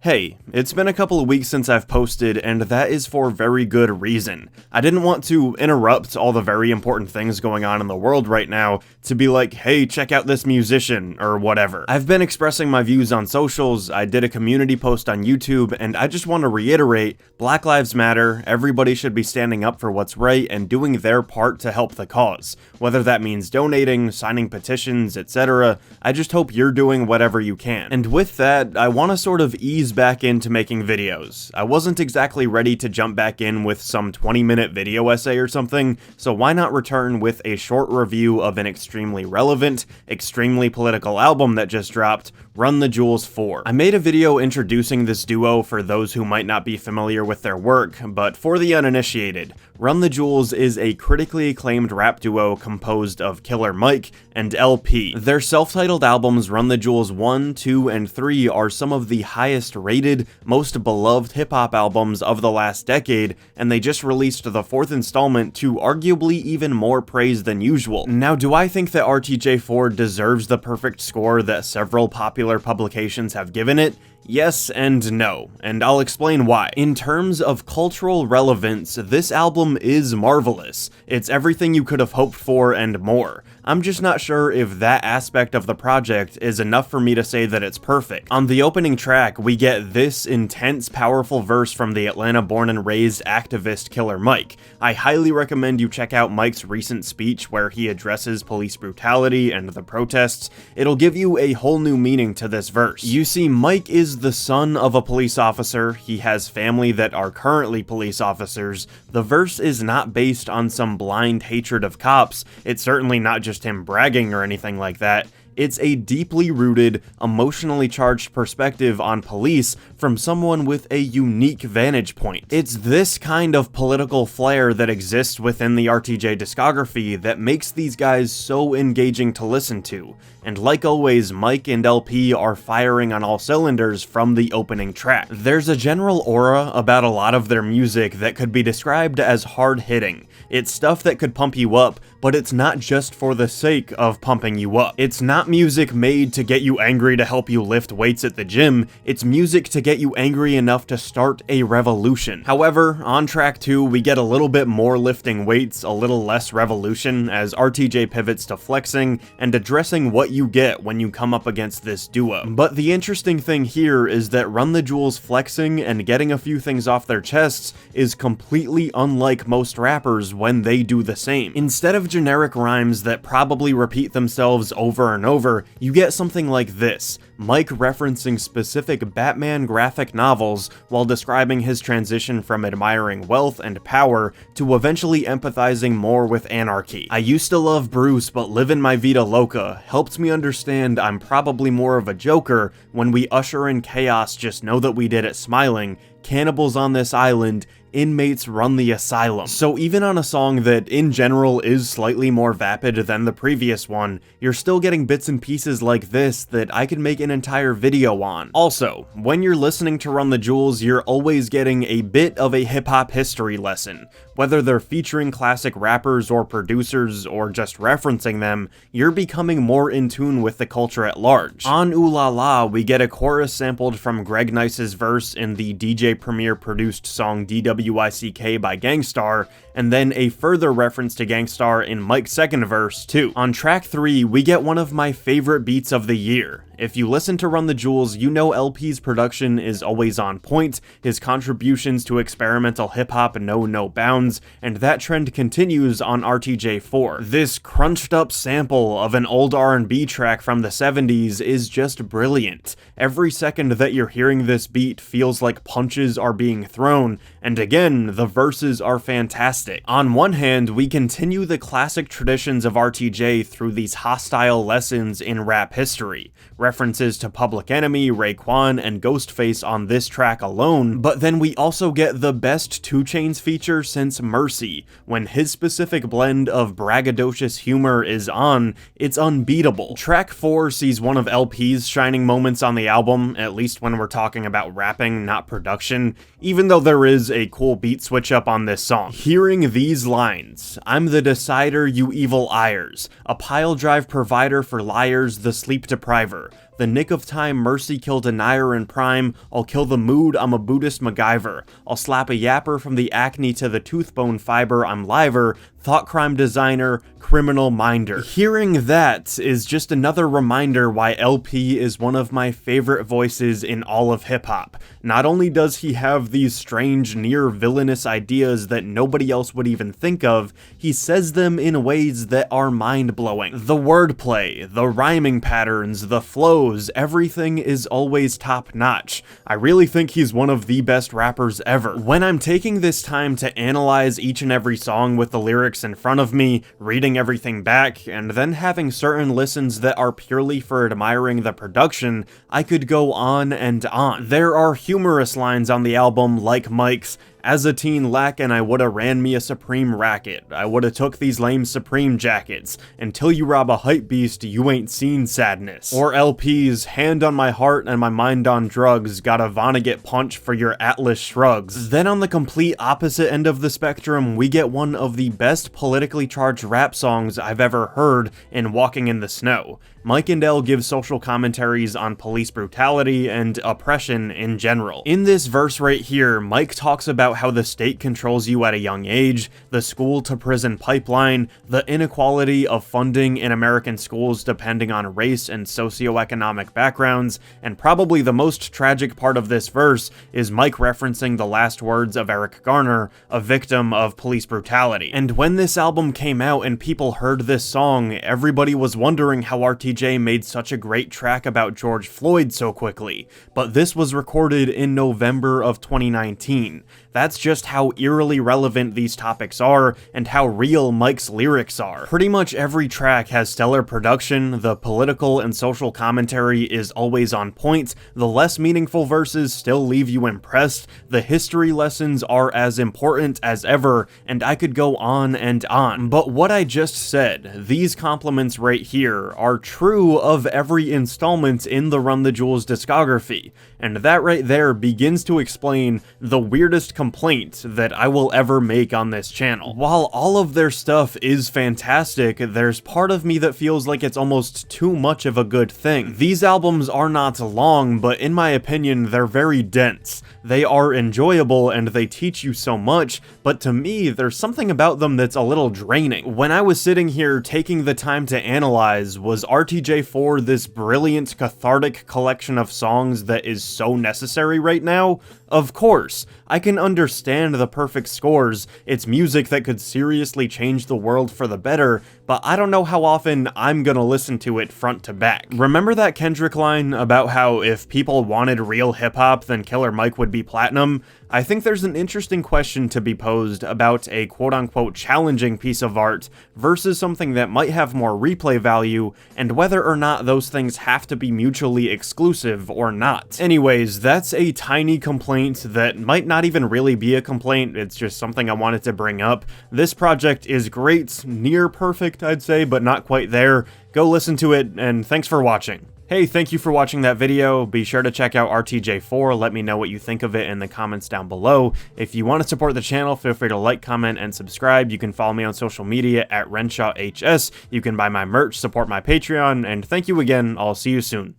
Hey, it's been a couple of weeks since I've posted, and that is for very good reason. I didn't want to interrupt all the very important things going on in the world right now to be like, hey, check out this musician, or whatever. I've been expressing my views on socials, I did a community post on YouTube, and I just want to reiterate, Black Lives Matter, everybody should be standing up for what's right and doing their part to help the cause. Whether that means donating, signing petitions, etc., I just hope you're doing whatever you can. And with that, I want to sort of ease back into making videos. I wasn't exactly ready to jump back in with some 20-minute video essay or something, so why not return with a short review of an extremely relevant, extremely political album that just dropped, Run the Jewels 4. I made a video introducing this duo for those who might not be familiar with their work, but for the uninitiated, Run the Jewels is a critically acclaimed rap duo composed of Killer Mike and LP. Their self-titled albums Run the Jewels 1, 2, and 3 are some of the highest rated, most beloved hip-hop albums of the last decade, and they just released the 4th installment to arguably even more praise than usual. Now, do I think that RTJ4 deserves the perfect score that several popular publications have given it? Yes and no, and I'll explain why. In terms of cultural relevance, this album is marvelous. It's everything you could have hoped for and more. I'm just not sure if that aspect of the project is enough for me to say that it's perfect. On the opening track, we get this intense, powerful verse from the Atlanta-born and raised activist Killer Mike. I highly recommend you check out Mike's recent speech where he addresses police brutality and the protests. It'll give you a whole new meaning to this verse. You see, Mike is the son of a police officer, he has family that are currently police officers. The verse is not based on some blind hatred of cops, it's certainly not just him bragging or anything like that. It's a deeply rooted, emotionally charged perspective on police from someone with a unique vantage point. It's this kind of political flair that exists within the RTJ discography that makes these guys so engaging to listen to. And like always, Mike and LP are firing on all cylinders from the opening track. There's a general aura about a lot of their music that could be described as hard-hitting. It's stuff that could pump you up, but it's not just for the sake of pumping you up. It's not music made to get you angry to help you lift weights at the gym, it's music to get you angry enough to start a revolution. However, on track 2, we get a little bit more lifting weights, a little less revolution, as RTJ pivots to flexing and addressing what you get when you come up against this duo. But the interesting thing here is that Run the Jewels flexing and getting a few things off their chests is completely unlike most rappers when they do the same. Instead of generic rhymes that probably repeat themselves over and over, you get something like this, Mike referencing specific Batman graphic novels while describing his transition from admiring wealth and power to eventually empathizing more with anarchy. I used to love Bruce, but living my vida loca helped me understand I'm probably more of a joker. When we usher in chaos, just know that we did it smiling. Cannibals on this island, inmates run the asylum. So even on a song that in general is slightly more vapid than the previous one, you're still getting bits and pieces like this that I could make an entire video on. Also, when you're listening to Run the Jewels, you're always getting a bit of a hip-hop history lesson. Whether they're featuring classic rappers or producers or just referencing them, you're becoming more in tune with the culture at large. On Ooh La La, we get a chorus sampled from Greg Nice's verse in the DJ Premier produced song DWICK by Gang Starr, and then a further reference to Gang Starr in Mike's second verse too. On track 3, we get one of my favorite beats of the year. If you listen to Run the Jewels, you know LP's production is always on point, his contributions to experimental hip-hop know no bounds, and that trend continues on RTJ4. This crunched up sample of an old R&B track from the 70s is just brilliant. Every second that you're hearing this beat feels like punches are being thrown, and again, the verses are fantastic. On one hand, we continue the classic traditions of RTJ through these hostile lessons in rap history. References to Public Enemy, Raekwon, and Ghostface on this track alone, but then we also get the best 2 Chainz feature since Mercy. When his specific blend of braggadocious humor is on, it's unbeatable. Track 4 sees one of LP's shining moments on the album, at least when we're talking about rapping, not production, even though there is a cool beat switch up on this song. Hearing these lines, "I'm the decider, you evil eyres, a pile drive provider for liars, the sleep depriver. The nick of time, mercy killed a Nair in prime. I'll kill the mood, I'm a Buddhist MacGyver. I'll slap a yapper from the acne to the toothbone fiber, I'm liver. Thought crime designer, criminal minder. Hearing that is just another reminder why LP is one of my favorite voices in all of hip-hop. Not only does he have these strange, near-villainous ideas that nobody else would even think of, he says them in ways that are mind-blowing. The wordplay, the rhyming patterns, the flows, everything is always top-notch. I really think he's one of the best rappers ever. When I'm taking this time to analyze each and every song with the lyrics in front of me, reading everything back, and then having certain listens that are purely for admiring the production, I could go on and on. There are humorous lines on the album like Mike's, "As a teen lackin', I woulda ran me a Supreme racket. I woulda took these lame Supreme jackets. Until you rob a hype beast, you ain't seen sadness." Or LP's, "Hand on my heart and my mind on drugs. Got a Vonnegut punch for your Atlas shrugs." Then on the complete opposite end of the spectrum, we get one of the best politically charged rap songs I've ever heard in Walking in the Snow. Mike and L give social commentaries on police brutality and oppression in general. In this verse right here, Mike talks about how the state controls you at a young age, the school to prison pipeline, the inequality of funding in American schools depending on race and socioeconomic backgrounds, and probably the most tragic part of this verse is Mike referencing the last words of Eric Garner, a victim of police brutality. And when this album came out and people heard this song, everybody was wondering how RTJ made such a great track about George Floyd so quickly, but this was recorded in November of 2019. That's just how eerily relevant these topics are, and how real Mike's lyrics are. Pretty much every track has stellar production, the political and social commentary is always on point, the less meaningful verses still leave you impressed, the history lessons are as important as ever, and I could go on and on. But what I just said, these compliments right here, are true of every installment in the Run the Jewels discography, and that right there begins to explain the weirdest complaint that I will ever make on this channel. While all of their stuff is fantastic, there's part of me that feels like it's almost too much of a good thing. These albums are not long, but in my opinion, they're very dense. They are enjoyable and they teach you so much, but to me, there's something about them that's a little draining. When I was sitting here taking the time to analyze, was RTJ4 this brilliant, cathartic collection of songs that is so necessary right now? Of course, I can understand the perfect scores, it's music that could seriously change the world for the better, but I don't know how often I'm gonna listen to it front to back. Remember that Kendrick line about how if people wanted real hip-hop, then Killer Mike would be platinum? I think there's an interesting question to be posed about a quote-unquote challenging piece of art versus something that might have more replay value, and whether or not those things have to be mutually exclusive or not. Anyways, that's a tiny complaint that might not even really be a complaint, it's just something I wanted to bring up. This project is great, near perfect I'd say, but not quite there. Go listen to it, and thanks for watching. Hey, thank you for watching that video. Be sure to check out RTJ4, let me know what you think of it in the comments down below. If you want to support the channel, feel free to like, comment, and subscribe. You can follow me on social media at RenshawHS. You can buy my merch, support my Patreon, and thank you again. I'll see you soon.